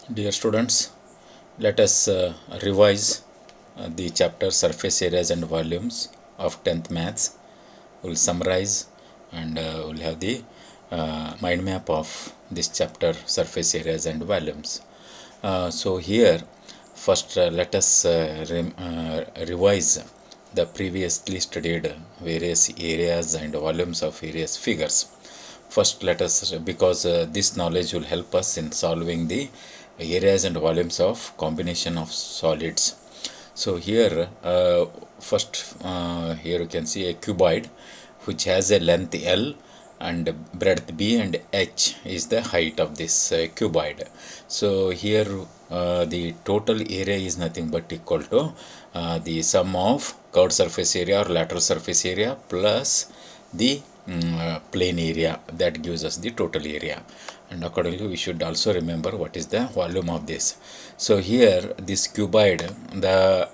Dear students, let us revise the chapter surface areas and volumes of 10th maths. We'll summarize and we'll have the mind map of this chapter surface areas and volumes. So here first let us revise the previously studied various areas and volumes of various figures. First let us, because this knowledge will help us in solving the areas and volumes of combination of solids. So here first here you can see a cuboid which has a length L and breadth B and H is the height of this cuboid. So here the total area is nothing but equal to the sum of curved surface area or lateral surface area plus the plane area. That gives us the total area, and accordingly we should also remember what is the volume of this. So here this cuboid, the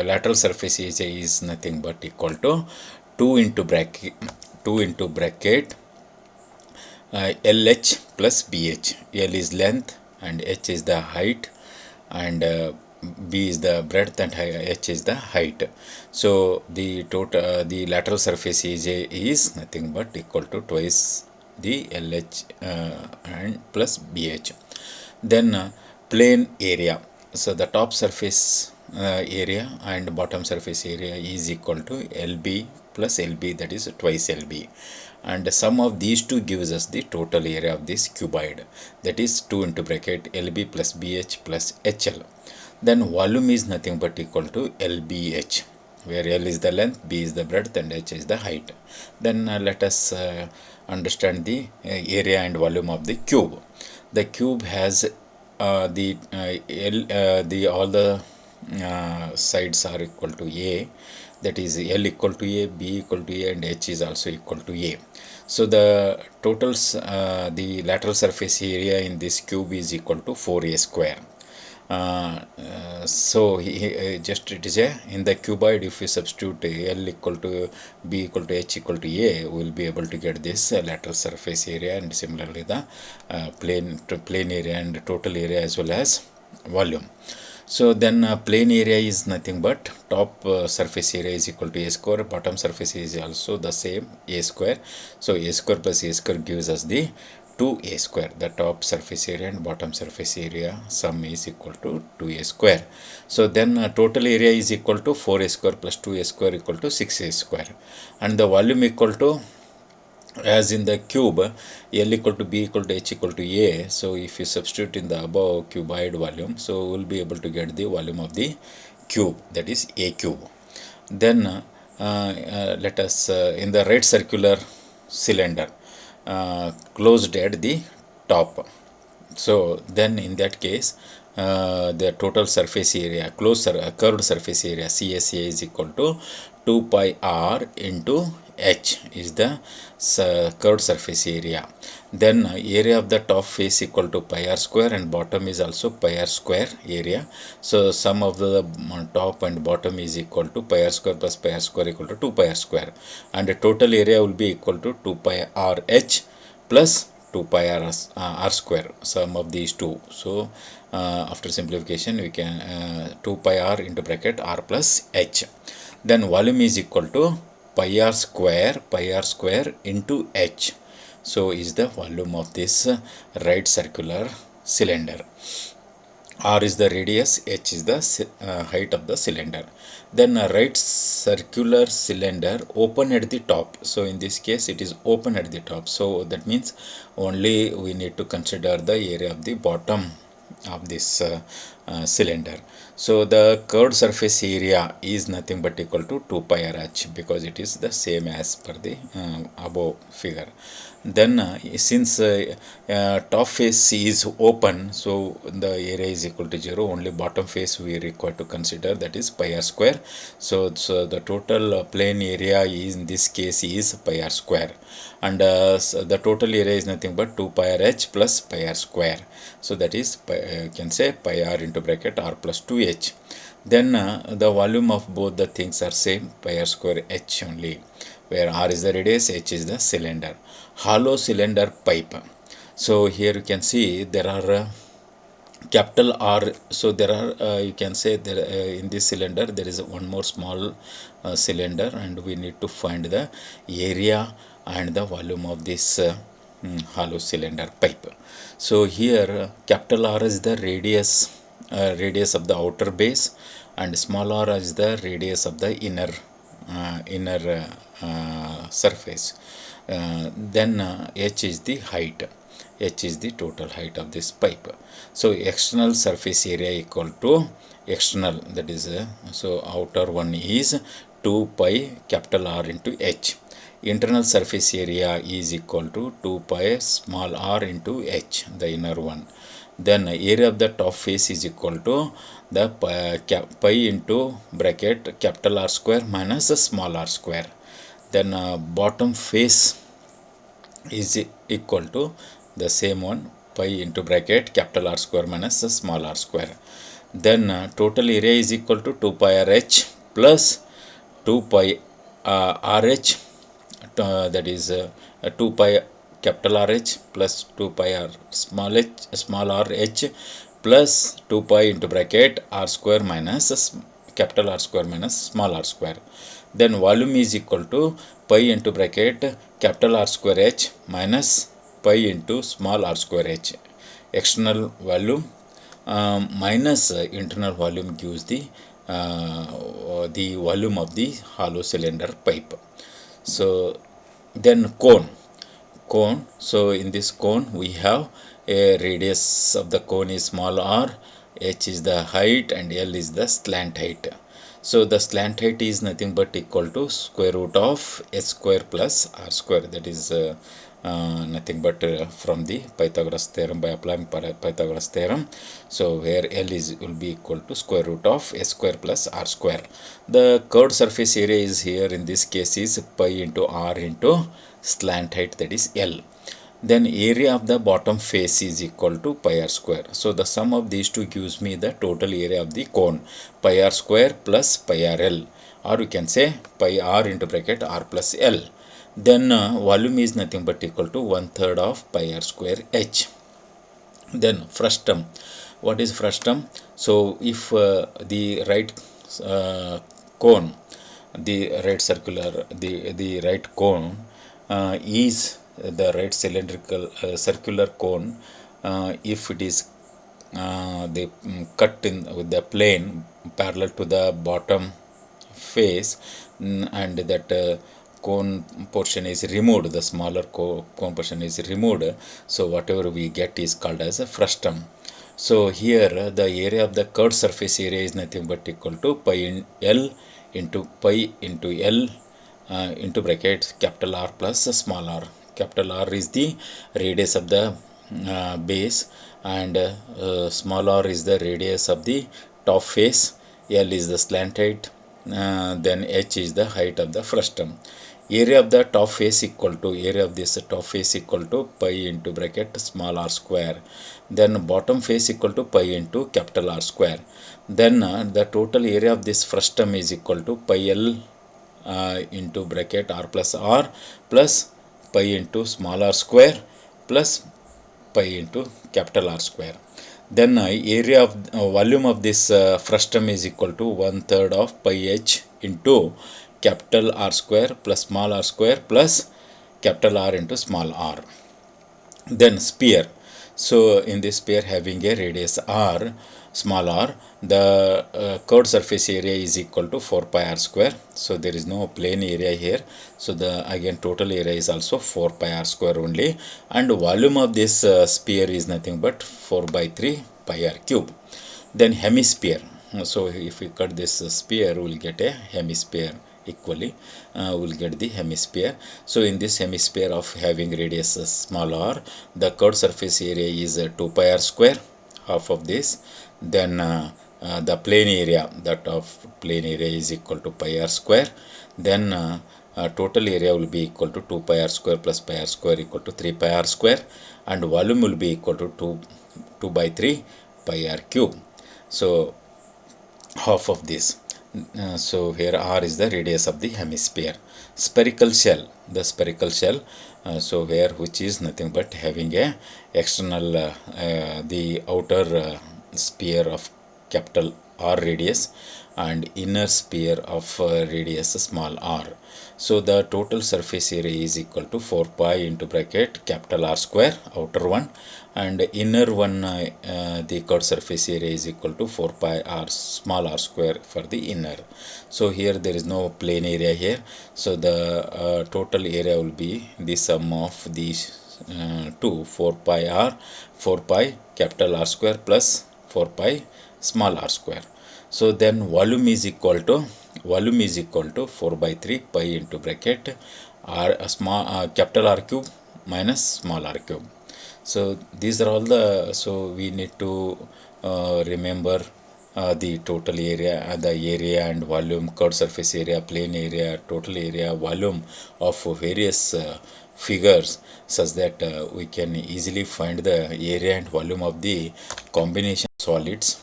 lateral surface area is nothing but equal to 2 into bracket LH plus BH. L is length and H is the height, and B is the breadth and H is the height. So the total the lateral surface area is nothing but equal to twice the LH and plus BH. Then plane area. So the top surface area and bottom surface area is equal to LB plus LB, that is twice LB, and the sum of these two gives us the total area of this cuboid, that is 2 into bracket LB plus BH plus HL. Then volume is nothing but equal to LBH, where L is the length, B is the breadth and H is the height. Then let us understand the area and volume of the cube. The cube has all the sides are equal to A, that is L equal to A, B equal to A and H is also equal to A. So the totals, the lateral surface area in this cube is equal to 4A square. So just it is a, in the cuboid, if we substitute L equal to B equal to H equal to A, we will be able to get this lateral surface area, and similarly the plane area and total area as well as volume. So then plane area is nothing but top surface area is equal to A square, bottom surface is also the same A square. So A square plus A square gives us the 2A square. The top surface area and bottom surface area sum is equal to 2A square. So then total area is equal to 4A square plus 2A square equal to 6A square, and the volume equal to, as in the cube, L equal to B equal to H equal to A. So if you substitute in the above cuboid volume, so we'll be able to get the volume of the cube, that is A cube. Then let us in the right circular cylinder closed at the top. So then in that case the total surface area, curved surface area CSA is equal to 2 pi r into H is the curved surface area. Then area of the top face equal to pi r square, and bottom is also pi r square area. So sum of the top and bottom is equal to pi r square plus pi r square equal to 2 pi r square, and the total area will be equal to 2 pi r H plus 2 pi r square, sum of these two. So after simplification we can 2 pi r into bracket r plus H. Then volume is equal to pi r square into H. So is the volume of this right circular cylinder. R is the radius, H is the height of the cylinder. Then right circular cylinder open at the top. So in this case it is open at the top. So that means only we need to consider the area of the bottom of this cylinder. So the curved surface area is nothing but equal to 2 pi r H, because it is the same as per the above figure. Then since top face is open, so the area is equal to 0. Only bottom face we require to consider, that is pi r square. So the total plane area is, in this case, is pi r square, and so the total area is nothing but 2 pi r H plus pi r square. So that is you can say pi r into bracket r plus 2H. Then the volume of both the things are same, pi r square H only, where r is the radius, H is the cylinder. Hollow cylinder pipe. So here you can see there are capital R. So there are you can say there in this cylinder there is one more small cylinder, and we need to find the area and the volume of this hollow cylinder pipe. So here capital R is the radius of the outer base, and small r is the radius of the inner surface. Then h is the height. H is the total height of this pipe. So external surface area equal to external, that is so outer one is 2 pi capital R into H. Internal surface area is equal to 2 pi small r into H, the inner one. Then area of the top face is equal to the pi into bracket capital R square minus small r square. Then bottom face is equal to the same one, pi into bracket capital R square minus small r square. Then total area is equal to 2 pi RH plus 2 pi RH, that is 2 pi capital RH plus 2 pi r small r h plus 2 pi into bracket r square minus capital R square minus small r square. Then volume is equal to pi into bracket capital R square h minus pi into small r square h. External volume minus internal volume gives the volume of the hollow cylinder pipe. So then cone. So in this cone we have a radius of the cone is small r, h is the height, and l is the slant height. So the slant height is nothing but equal to square root of h square plus r square, that is nothing but from the Pythagoras theorem, by applying Pythagoras theorem. So where L will be equal to square root of s square plus r square. The curved surface area is here in this case is pi into r into slant height, that is L. Then area of the bottom face is equal to pi r square. So the sum of these two gives me the total area of the cone, pi r square plus pi r L, or you can say pi r into bracket r plus L. Then volume is nothing but equal to 1/3 of pi r square h. Then frustum. What is frustum? So if the right cone, the right circular, the right cone is the right cylindrical circular cone, if it is cut in with the plane parallel to the bottom face, and that cone portion is removed, the smaller cone portion is removed, so whatever we get is called as a frustum. So here the area of the curved surface area is nothing but equal to pi L into L into bracket capital R plus small r. Capital R is the radius of the base, and small r is the radius of the top face, L is the slant height, then h is the height of the frustum. Area of the top face equal to area of this top face equal to pi into bracket small r square. Then bottom face equal to pi into capital R square. Then the total area of this frustum is equal to pi L into bracket r plus r plus pi into small r square plus pi into capital R square. Then area of volume of this frustum is equal to 1/3 of pi h into capital R square plus small r square plus capital R into small r. Then sphere. So in this sphere having a radius r, small r, the curved surface area is equal to 4 pi r square. So there is no plane area here. So the again total area is also 4 pi r square only, and volume of this sphere is nothing but 4/3 pi r cube. Then hemisphere. So if we cut this sphere, we will get a hemisphere. Equally we'll get the hemisphere. So in this hemisphere of having radius small r, the curved surface area is 2 pi r square, half of this. Then the plane area, that of plane area is equal to pi r square. Then total area will be equal to 2 pi r square plus pi r square equal to 3 pi r square, and volume will be equal to 2/3 pi r cube. So half of this. So here r is the radius of the hemisphere. Spherical shell. The spherical shell, so where which is nothing but having a external the outer sphere of capital R radius and inner sphere of radius small r. So the total surface area is equal to 4 pi into bracket capital R square, outer one, and inner one, the curved surface area is equal to 4 pi r small r square for the inner. So here there is no plane area here, so the total area will be the sum of these two, 4 pi r, 4 pi capital R square plus 4 pi small r square. So then volume is equal to 4 by 3 pi into bracket r small capital R cube minus small r cube. So these are all the, so we need to remember the total area, the area and volume, curved surface area, plane area, total area, volume of various figures, such that we can easily find the area and volume of the combination solids,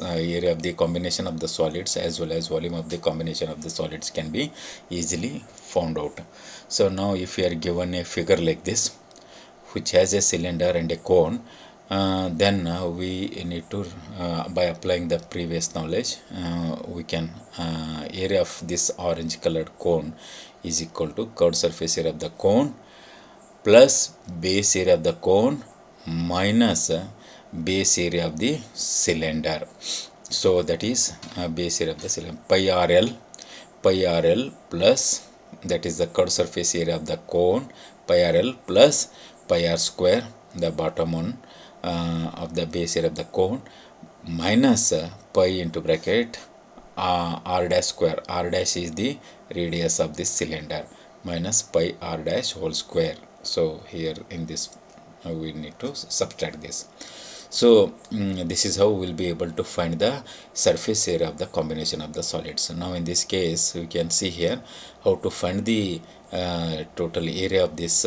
area of the combination of the solids as well as volume of the combination of the solids can be easily found out. So now if we are given a figure like this which has a cylinder and a cone, then we need to by applying the previous knowledge, we can area of this orange colored cone is equal to curved surface area of the cone plus base area of the cone minus base area of the cylinder. So that is base area of the cylinder, pi RL plus, that is the curved surface area of the cone, pi RL plus pi R square, the bottom one, of the base area of the cone, minus pi into bracket r dash square. R dash is the radius of this cylinder, minus pi r dash whole square. So here in this we need to subtract this. So this is how we will be able to find the surface area of the combination of the solids. So now in this case we can see here how to find the total area of this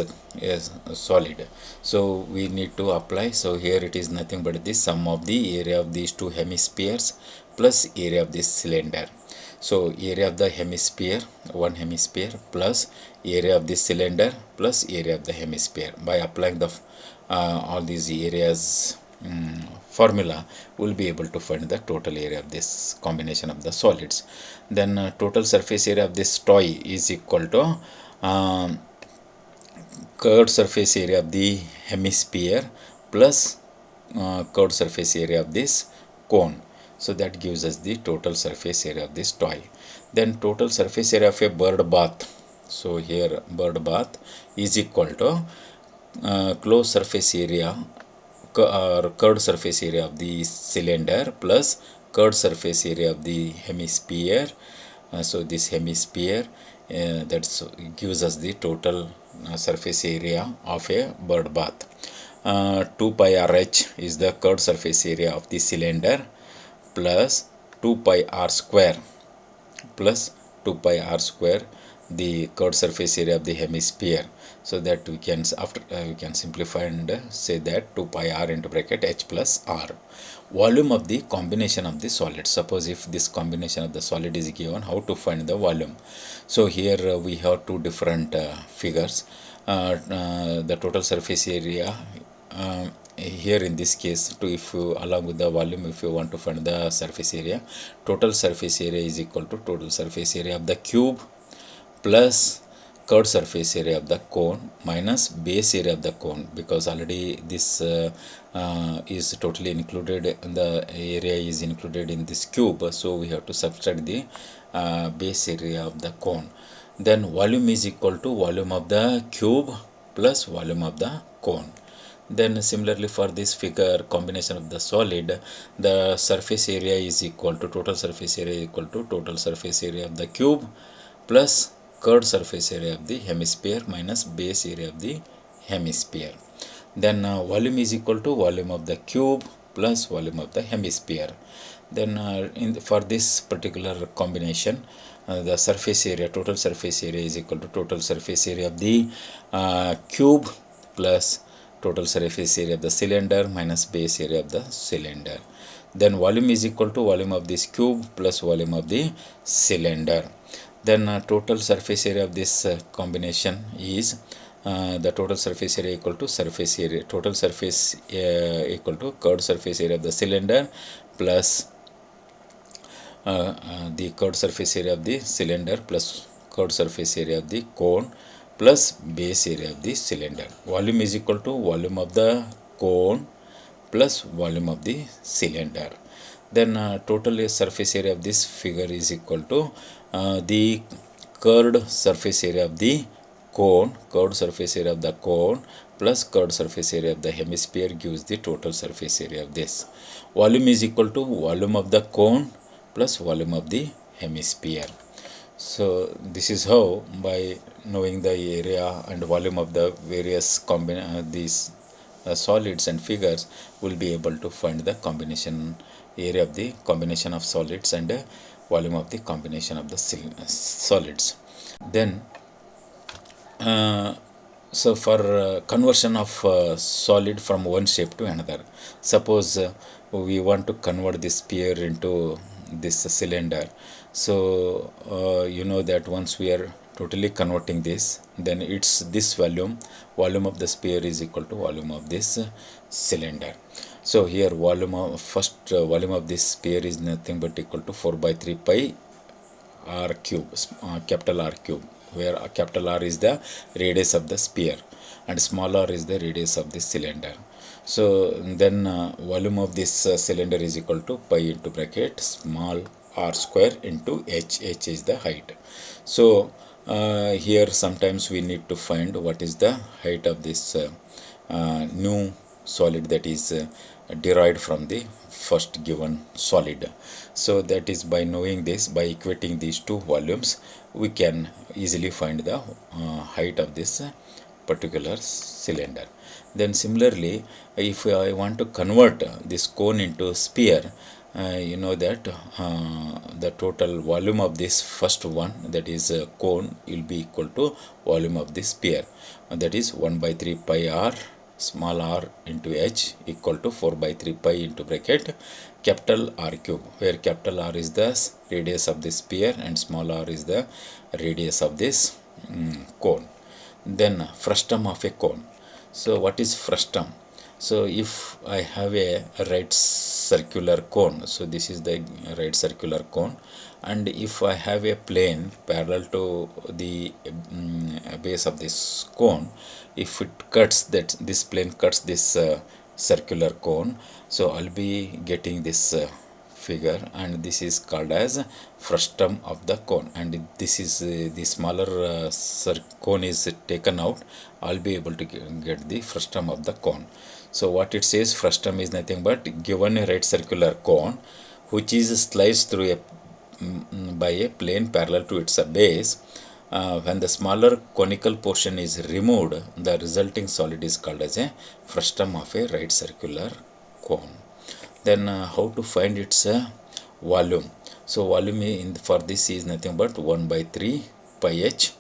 solid. So we need to apply, so here it is nothing but the sum of the area of these two hemispheres plus area of this cylinder. So area of the hemisphere, one hemisphere, plus area of this cylinder plus area of the hemisphere. By applying the all these areas formula, we'll be able to find the total area of this combination of the solids. Then total surface area of this toy is equal to curved surface area of the hemisphere plus curved surface area of this cone. So that gives us the total surface area of this toy. Then total surface area of a bird bath. So here bird bath is equal to closed surface area or curved surface area of the cylinder plus curved surface area of the hemisphere. So this hemisphere that gives us the total surface area of a bird bath. 2 pi RH is the curved surface area of the cylinder plus 2 pi r square plus 2 pi r square the curved surface area of the hemisphere. So that we can after we can simplify and say that 2 pi r into bracket h plus r. Volume of the combination of the solid. Suppose if this combination of the solid is given, how to find the volume? So here we have two different figures. The total surface area here in this case, to if you along with the volume, if you want to find the surface area, total surface area is equal to total surface area of the cube plus curved surface area of the cone minus base area of the cone, because already this is totally included, the area is included in this cube, so we have to subtract the base area of the cone. Then volume is equal to volume of the cube plus volume of the cone. Then similarly for this figure combination of the solid, the surface area is equal to total surface area equal to total surface area of the cube plus curved surface area of the hemisphere minus base area of the hemisphere. Then volume is equal to volume of the cube plus volume of the hemisphere. Then for this particular combination, the surface area, total surface area is equal to total surface area of the cube plus total surface area of the cylinder minus base area of the cylinder. Then volume is equal to volume of this cube plus volume of the cylinder. Then total surface area of this combination is the total surface area equal to surface area, total surface equal to curved surface area of the cylinder plus the curved surface area of the cylinder plus curved surface area of the cone plus base area of the cylinder. Volume is equal to volume of the cone plus volume of the cylinder. Then total surface area of this figure is equal to the curved surface area of the cone, curved surface area of the cone plus curved surface area of the hemisphere gives the total surface area of this. Volume is equal to volume of the cone plus volume of the hemisphere. So this is how, by knowing the area and volume of the various these solids and figures, will be able to find the combination area of the combination of solids and volume of the combination of the solids. Then so for conversion of solid from one shape to another, suppose we want to convert this sphere into this cylinder. So you know that once we are totally converting this, then it's this volume of the sphere is equal to volume of this cylinder. So here volume of volume of this sphere is nothing but equal to 4 by 3 pi r cube, capital R cube, where capital R is the radius of the sphere and small r is the radius of the cylinder. So then volume of this cylinder is equal to pi into bracket small r square into h. H is the height. So here sometimes we need to find what is the height of this new solid that is derived from the first given solid. So that is, by knowing this, by equating these two volumes, we can easily find the height of this particular cylinder. Then similarly, if I want to convert this cone into sphere, you know that the total volume of this first one, that is cone, will be equal to volume of this sphere, that is 1 by 3 pi r small r into h equal to 4 by 3 pi into bracket capital R cube, where capital R is the radius of the sphere and small r is the radius of this cone. Then frustum of a cone. So what is frustum? So if I have a right circular cone, so this is the right circular cone, and if I have a plane parallel to the base of this cone, if it cuts that, this plane cuts this circular cone, so I'll be getting this figure, and this is called as frustum of the cone, and this is the smaller cone is taken out, I'll be able to get the frustum of the cone. So what it says, frustum is nothing but given a right circular cone which is sliced through by a plane parallel to its base. When the smaller conical portion is removed, the resulting solid is called as a frustum of a right circular cone. Then how to find its volume? So volume for this is nothing but 1 by 3 pi h,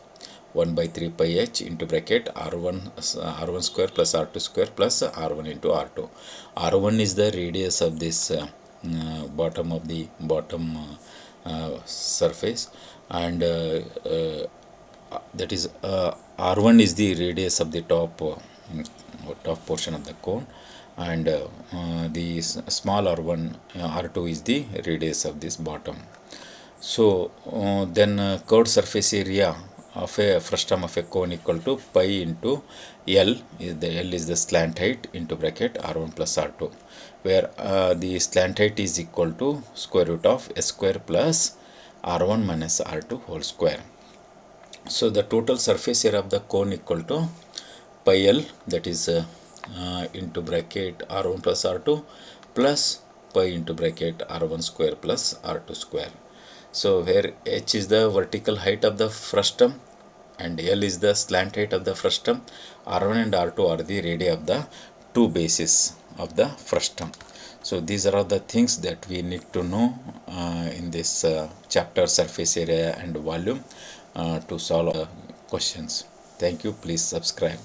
1 by 3 pi h into bracket r1 square plus r2 square plus r1 into r2. r1 is the radius of this bottom of the surface, and that is r1 is the radius of the top portion of the cone, and the small r1 r2 is the radius of this bottom. So then curved surface area of a frustum of a cone equal to pi into L, L is the slant height into bracket r1 plus r2, where the slant height is equal to square root of s square plus r1 minus r2 whole square. So the total surface area of the cone equal to pi L, that is into bracket r1 plus r2 plus pi into bracket r1 square plus r2 square. So where h is the vertical height of the frustum and L is the slant height of the frustum, r1 and r2 are the radii of the two bases of the frustum. So these are all the things that we need to know in this chapter, surface area and volume, to solve questions. Thank you. Please subscribe.